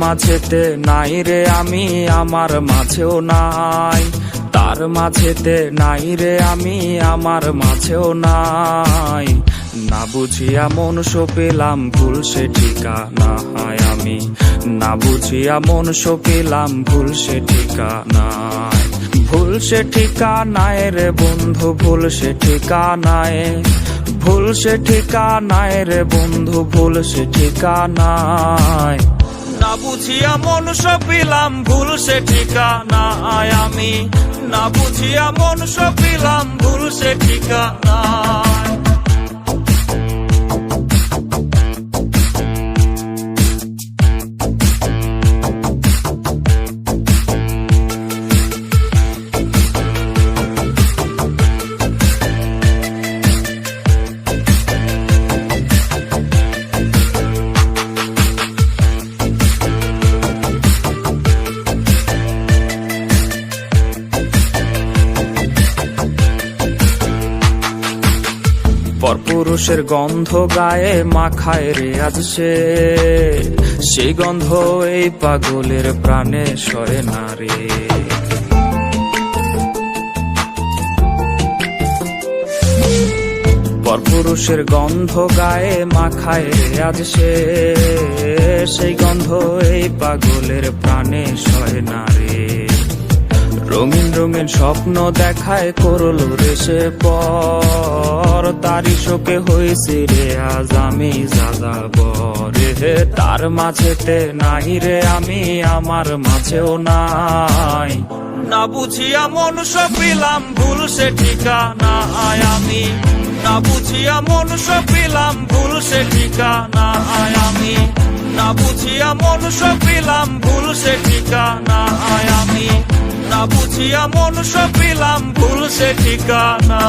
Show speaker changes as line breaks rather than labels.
মাঝেতে নাই রে আমি, আমার মাঝেও নাই। তার মাঝেতে নাই রে আমি, আমার মাঝেও নাই। না বুঝিয়া মন সপিলাম ভুল সে ঠিকানা আমি, না বুঝিয়া মন সপিলাম ভুল সে ঠিকানায়। ভুল সে ঠিকানায় রে বন্ধু, ভুল সে ঠিকানায়, ভুল সে ঠিকানায় রে বন্ধু, ভুল সে ঠিকানায়। না বুঝিয়া মন সপিলাম ভুল সে ঠিকানায় আমি, না বুঝিয়া মন সপিলাম ভুল সে ঠিকানায়। পরপুরুষের গন্ধ গায়ে মাখায় রে আজ সে, সেই গন্ধ এই পাগলের প্রাণে সরে না রে। পরপুরুষের গন্ধ গায়ে মাখায় রে আজ সে, সেই গন্ধ এই পাগলের প্রাণে সরে না রে। রঙিন রঙিন স্বপ্ন দেখায় করল রে সে পর, তারি শোকে হয়েছে রে আজ আমি যাযাবর রে। তার মাঝেতে নাই রে আমি, আমার মাঝেও নাই। না বুঝিয়া মন সপিলাম ভুল সে ঠিকানায় আমি, না বুঝিয়া মন সপিলাম ভুল সে ঠিকানায় আমি, না বুঝিয়া মন সপিলাম ভুল সে ঠিকানায় আমি, না বুঝিয়া মন সপিলাম ভুল সে ঠিকানা।